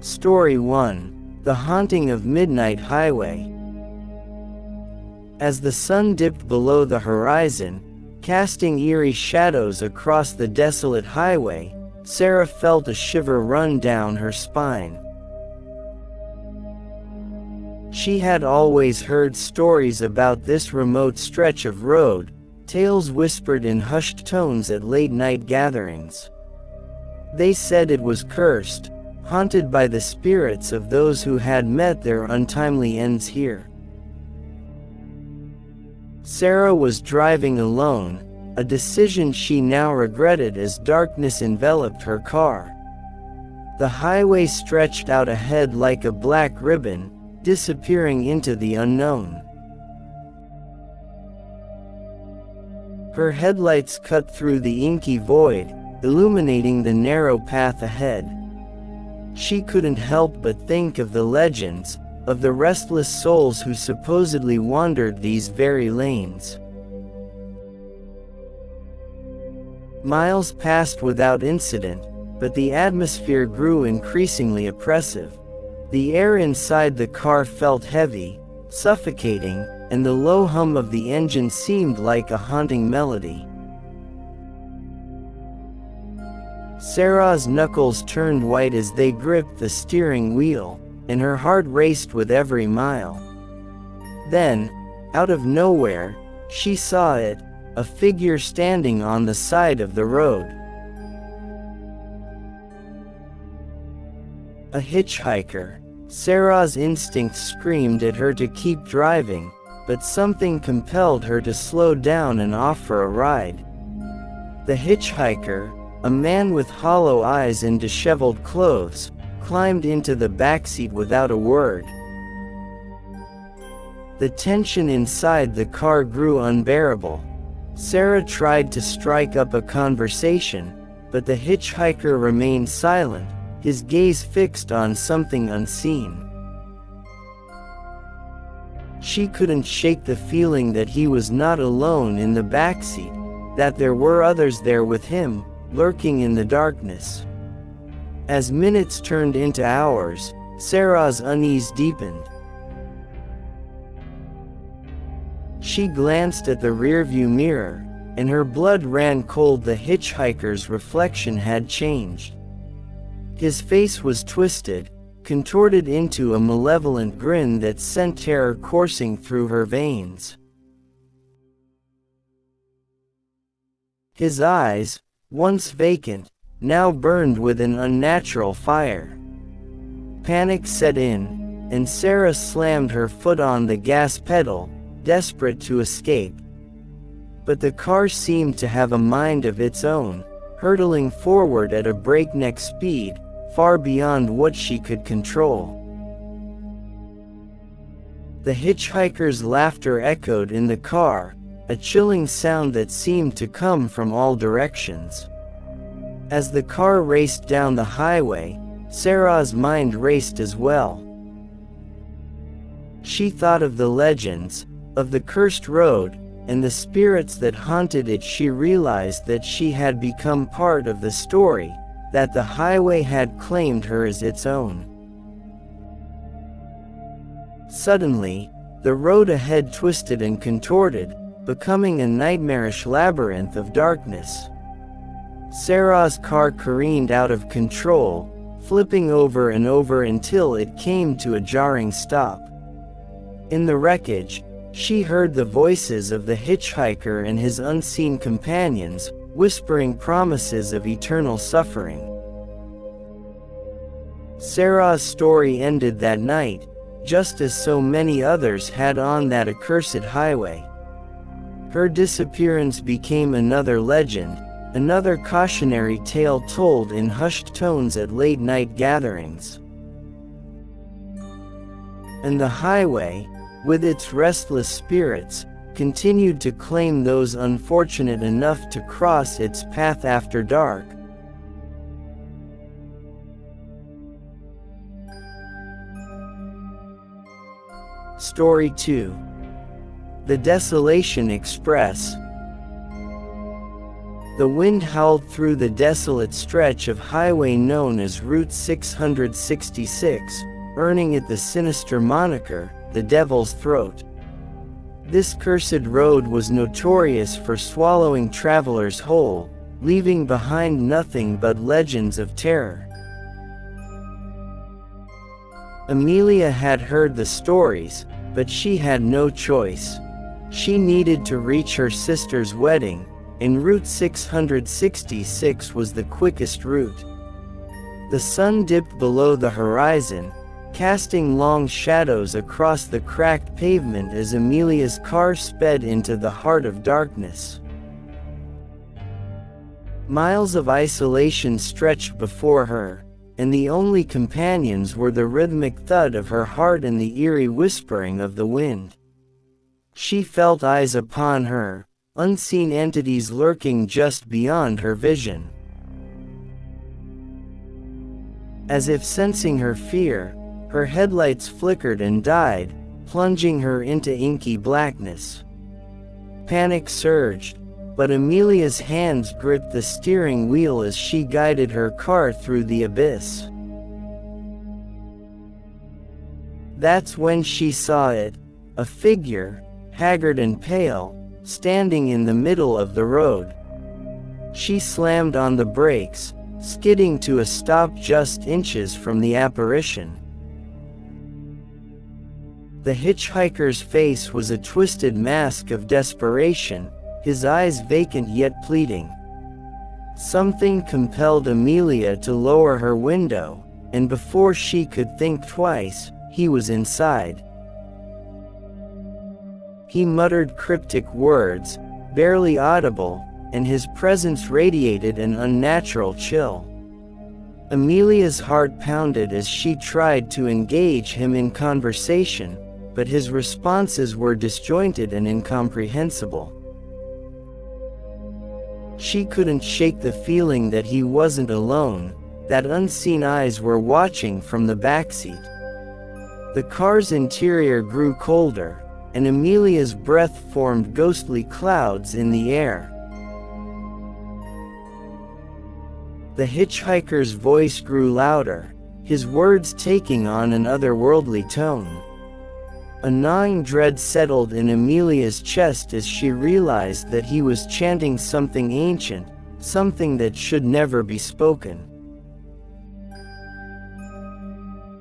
Story 1. The Haunting of Midnight Highway. As the sun dipped below the horizon, casting eerie shadows across the desolate highway, Sarah felt a shiver run down her spine. She had always heard stories about this remote stretch of road, tales whispered in hushed tones at late-night gatherings. They said it was cursed, haunted by the spirits of those who had met their untimely ends here. Sarah was driving alone, a decision she now regretted as darkness enveloped her car. The highway stretched out ahead like a black ribbon, disappearing into the unknown. Her headlights cut through the inky void, illuminating the narrow path ahead. She couldn't help but think of the legends, of the restless souls who supposedly wandered these very lanes. Miles passed without incident, but the atmosphere grew increasingly oppressive. The air inside the car felt heavy, suffocating, and the low hum of the engine seemed like a haunting melody. Sarah's knuckles turned white as they gripped the steering wheel, and her heart raced with every mile. Then, out of nowhere, she saw it, a figure standing on the side of the road. A hitchhiker. Sarah's instincts screamed at her to keep driving, but something compelled her to slow down and offer a ride. The hitchhiker, a man with hollow eyes and disheveled clothes, climbed into the backseat without a word. The tension inside the car grew unbearable. Sarah tried to strike up a conversation, but the hitchhiker remained silent, his gaze fixed on something unseen. She couldn't shake the feeling that he was not alone in the backseat, that there were others there with him, lurking in the darkness. As minutes turned into hours, Sarah's unease deepened. She glanced at the rearview mirror, and her blood ran cold. The hitchhiker's reflection had changed. His face was twisted, contorted into a malevolent grin that sent terror coursing through her veins. His eyes, once vacant, now burned with an unnatural fire. Panic set in, and Sarah slammed her foot on the gas pedal, desperate to escape. But the car seemed to have a mind of its own, hurtling forward at a breakneck speed, far beyond what she could control. The hitchhiker's laughter echoed in the car, a chilling sound that seemed to come from all directions. As the car raced down the highway, Sarah's mind raced as well. She thought of the legends, of the cursed road, and the spirits that haunted it. She realized that she had become part of the story, that the highway had claimed her as its own. Suddenly, the road ahead twisted and contorted, becoming a nightmarish labyrinth of darkness. Sarah's car careened out of control, flipping over and over until it came to a jarring stop. In the wreckage, she heard the voices of the hitchhiker and his unseen companions, whispering promises of eternal suffering. Sarah's story ended that night, just as so many others had on that accursed highway. Her disappearance became another legend, another cautionary tale told in hushed tones at late-night gatherings. And the highway, with its restless spirits, continued to claim those unfortunate enough to cross its path after dark. Story 2. The Desolation Express. The wind howled through the desolate stretch of highway known as Route 666, earning it the sinister moniker, the Devil's Throat. This cursed road was notorious for swallowing travelers whole, leaving behind nothing but legends of terror. Amelia had heard the stories, but she had no choice. She needed to reach her sister's wedding, and Route 666 was the quickest route. The sun dipped below the horizon, casting long shadows across the cracked pavement as Amelia's car sped into the heart of darkness. Miles of isolation stretched before her, and the only companions were the rhythmic thud of her heart and the eerie whispering of the wind. She felt eyes upon her, unseen entities lurking just beyond her vision. As if sensing her fear, her headlights flickered and died, plunging her into inky blackness. Panic surged, but Amelia's hands gripped the steering wheel as she guided her car through the abyss. That's when she saw it, a figure, haggard and pale, standing in the middle of the road. She slammed on the brakes, skidding to a stop just inches from the apparition. The hitchhiker's face was a twisted mask of desperation, his eyes vacant yet pleading. Something compelled Amelia to lower her window, and before she could think twice, he was inside. He muttered cryptic words, barely audible, and his presence radiated an unnatural chill. Amelia's heart pounded as she tried to engage him in conversation, but his responses were disjointed and incomprehensible. She couldn't shake the feeling that he wasn't alone, that unseen eyes were watching from the backseat. The car's interior grew colder, and Amelia's breath formed ghostly clouds in the air. The hitchhiker's voice grew louder, his words taking on an otherworldly tone. A gnawing dread settled in Amelia's chest as she realized that he was chanting something ancient, something that should never be spoken.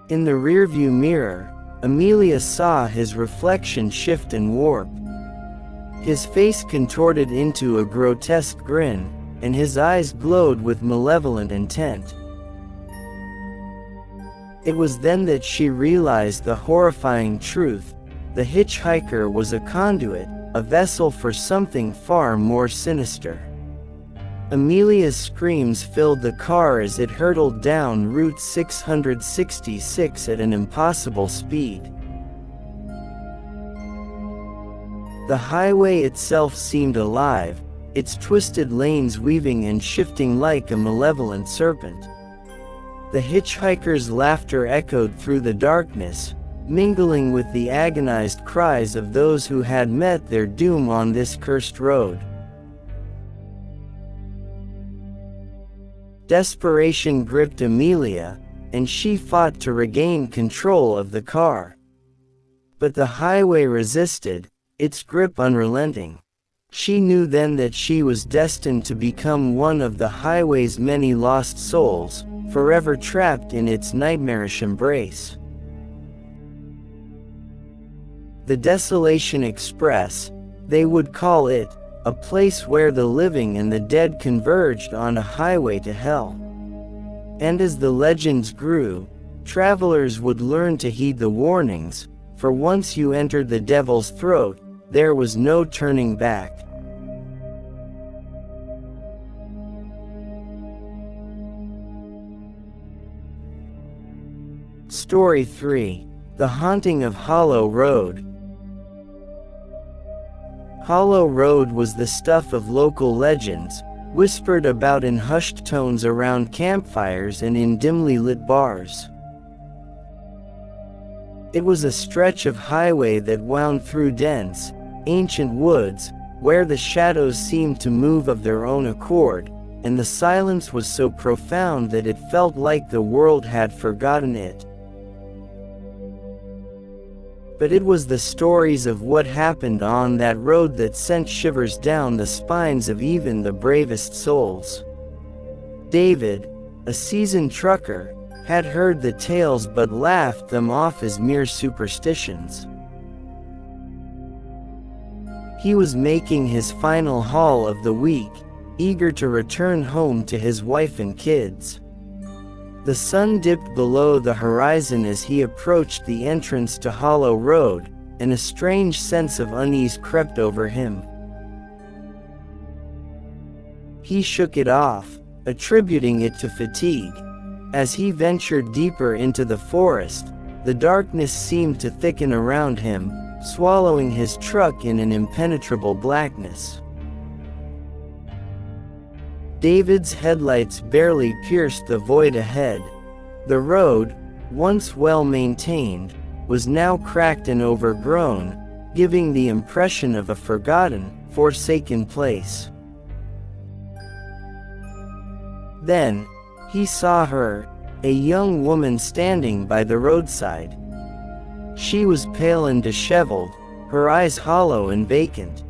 In the rearview mirror, Amelia saw his reflection shift and warp. His face contorted into a grotesque grin, and his eyes glowed with malevolent intent. It was then that she realized the horrifying truth. The hitchhiker was a conduit, a vessel for something far more sinister. Amelia's screams filled the car as it hurtled down Route 666 at an impossible speed. The highway itself seemed alive, its twisted lanes weaving and shifting like a malevolent serpent. The hitchhiker's laughter echoed through the darkness, mingling with the agonized cries of those who had met their doom on this cursed road. Desperation gripped Amelia, and she fought to regain control of the car. But the highway resisted, its grip unrelenting. She knew then that she was destined to become one of the highway's many lost souls, forever trapped in its nightmarish embrace. The Desolation Express, they would call it, a place where the living and the dead converged on a highway to hell. And as the legends grew, travelers would learn to heed the warnings, for once you entered the Devil's Throat, there was no turning back. Story 3. The Haunting of Hollow Road. Hollow Road was the stuff of local legends, whispered about in hushed tones around campfires and in dimly lit bars. It was a stretch of highway that wound through dense, ancient woods, where the shadows seemed to move of their own accord, and the silence was so profound that it felt like the world had forgotten it. But it was the stories of what happened on that road that sent shivers down the spines of even the bravest souls. David, a seasoned trucker, had heard the tales but laughed them off as mere superstitions. He was making his final haul of the week, eager to return home to his wife and kids. The sun dipped below the horizon as he approached the entrance to Hollow Road, and a strange sense of unease crept over him. He shook it off, attributing it to fatigue. As he ventured deeper into the forest, the darkness seemed to thicken around him, swallowing his truck in an impenetrable blackness. David's headlights barely pierced the void ahead. The road, once well maintained, was now cracked and overgrown, giving the impression of a forgotten, forsaken place. Then, he saw her, a young woman standing by the roadside. She was pale and disheveled, her eyes hollow and vacant.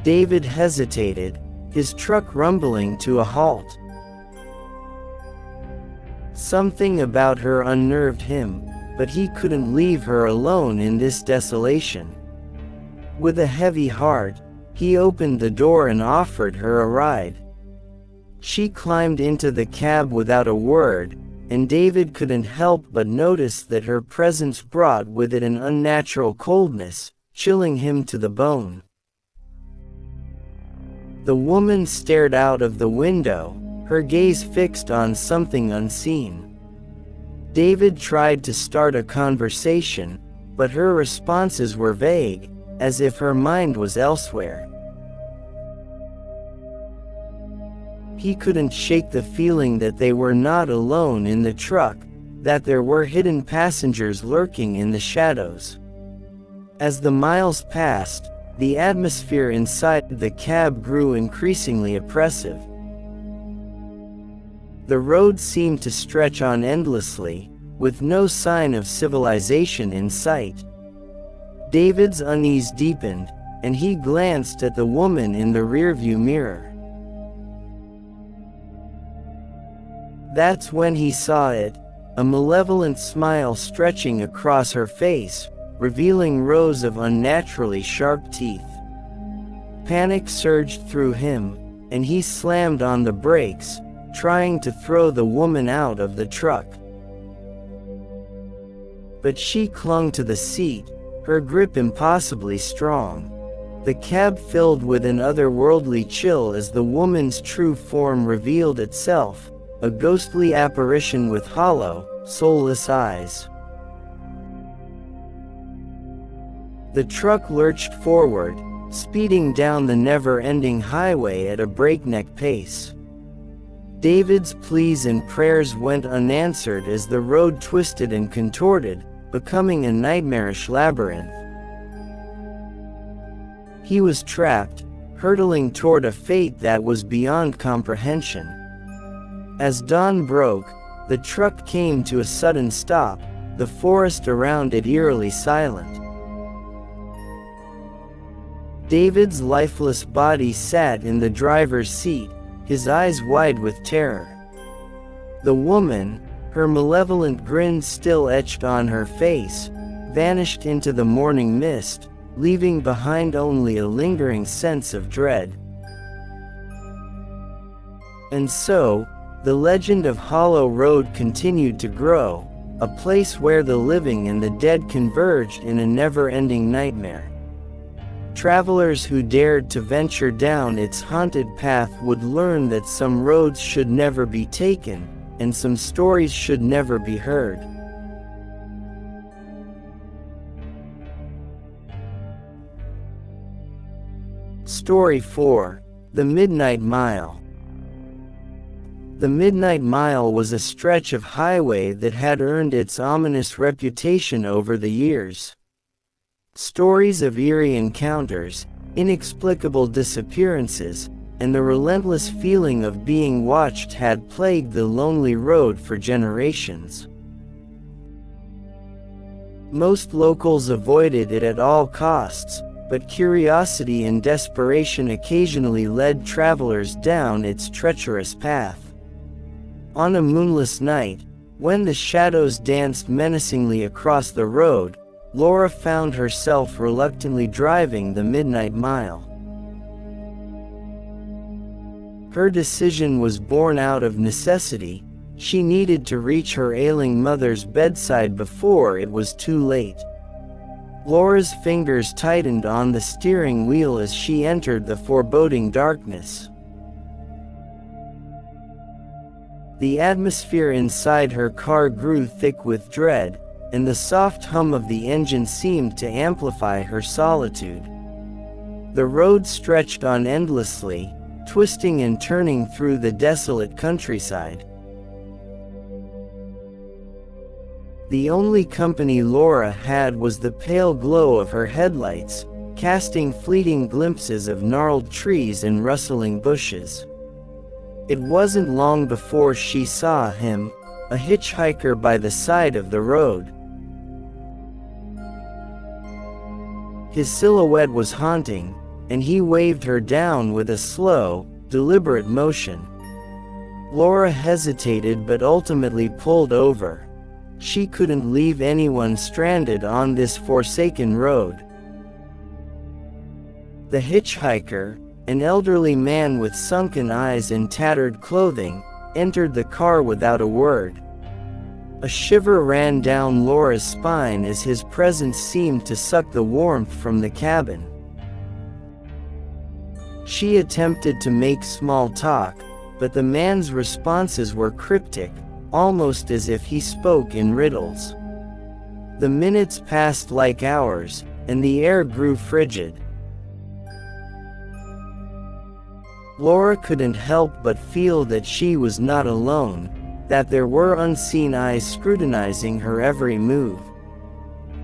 David hesitated, his truck rumbling to a halt. Something about her unnerved him, but he couldn't leave her alone in this desolation. With a heavy heart, he opened the door and offered her a ride. She climbed into the cab without a word, and David couldn't help but notice that her presence brought with it an unnatural coldness, chilling him to the bone. The woman stared out of the window, her gaze fixed on something unseen. David tried to start a conversation, but her responses were vague, as if her mind was elsewhere. He couldn't shake the feeling that they were not alone in the truck, that there were hidden passengers lurking in the shadows. As the miles passed, the atmosphere inside the cab grew increasingly oppressive. The road seemed to stretch on endlessly, with no sign of civilization in sight. David's unease deepened, and he glanced at the woman in the rearview mirror. That's when he saw it, a malevolent smile stretching across her face, revealing rows of unnaturally sharp teeth. Panic surged through him, and he slammed on the brakes, trying to throw the woman out of the truck. But she clung to the seat, her grip impossibly strong. The cab filled with an otherworldly chill as the woman's true form revealed itself, a ghostly apparition with hollow, soulless eyes. The truck lurched forward, speeding down the never-ending highway at a breakneck pace. David's pleas and prayers went unanswered as the road twisted and contorted, becoming a nightmarish labyrinth. He was trapped, hurtling toward a fate that was beyond comprehension. As dawn broke, the truck came to a sudden stop, the forest around it eerily silent. David's lifeless body sat in the driver's seat, his eyes wide with terror. The woman, her malevolent grin still etched on her face, vanished into the morning mist, leaving behind only a lingering sense of dread. And so, the legend of Hollow Road continued to grow, a place where the living and the dead converged in a never-ending nightmare. Travelers who dared to venture down its haunted path would learn that some roads should never be taken, and some stories should never be heard. Story 4: The Midnight Mile. The Midnight Mile was a stretch of highway that had earned its ominous reputation over the years. Stories of eerie encounters, Inexplicable disappearances, and the relentless feeling of being watched had plagued the lonely road for generations. Most locals avoided it at all costs, but curiosity and desperation occasionally led travelers down its treacherous path. On a moonless night, when the shadows danced menacingly across the road, Laura found herself reluctantly driving the midnight mile. Her decision was born out of necessity. She needed to reach her ailing mother's bedside before it was too late. Laura's fingers tightened on the steering wheel as she entered the foreboding darkness. The atmosphere inside her car grew thick with dread, and the soft hum of the engine seemed to amplify her solitude. The road stretched on endlessly, twisting and turning through the desolate countryside. The only company Laura had was the pale glow of her headlights, casting fleeting glimpses of gnarled trees and rustling bushes. It wasn't long before she saw him, a hitchhiker by the side of the road. His silhouette was haunting, and he waved her down with a slow, deliberate motion. Laura hesitated but ultimately pulled over. She couldn't leave anyone stranded on this forsaken road. The hitchhiker, an elderly man with sunken eyes and tattered clothing, entered the car without a word. A shiver ran down Laura's spine as his presence seemed to suck the warmth from the cabin. She attempted to make small talk, but the man's responses were cryptic, almost as if he spoke in riddles. The minutes passed like hours, and the air grew frigid. Laura couldn't help but feel that she was not alone, that there were unseen eyes scrutinizing her every move.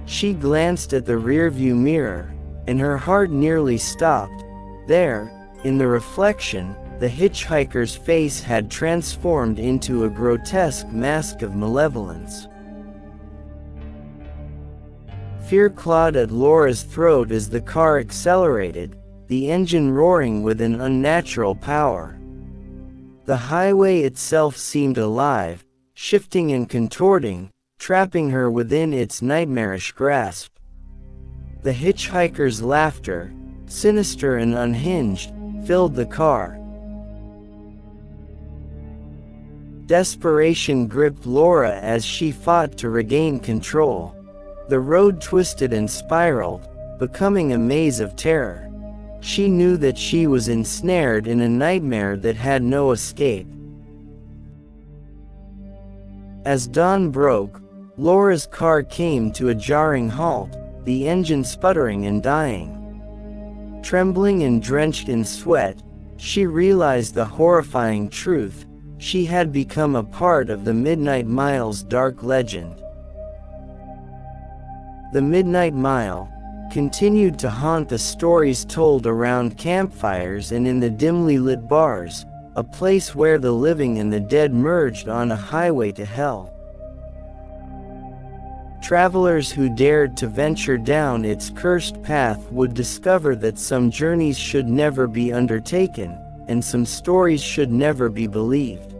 She glanced at the rearview mirror, and her heart nearly stopped. There, in the reflection, the hitchhiker's face had transformed into a grotesque mask of malevolence. Fear clawed at Laura's throat as the car accelerated, the engine roaring with an unnatural power. The highway itself seemed alive, shifting and contorting, trapping her within its nightmarish grasp. The hitchhiker's laughter, sinister and unhinged, filled the car. Desperation gripped Laura as she fought to regain control. The road twisted and spiraled, becoming a maze of terror. She knew that she was ensnared in a nightmare that had no escape. As dawn broke, Laura's car came to a jarring halt, the engine sputtering and dying. Trembling and drenched in sweat, she realized the horrifying truth: she had become a part of the Midnight Mile's dark legend. The Midnight Mile continued to haunt the stories told around campfires and in the dimly lit bars, a place where the living and the dead merged on a highway to hell. Travelers who dared to venture down its cursed path would discover that some journeys should never be undertaken, and some stories should never be believed.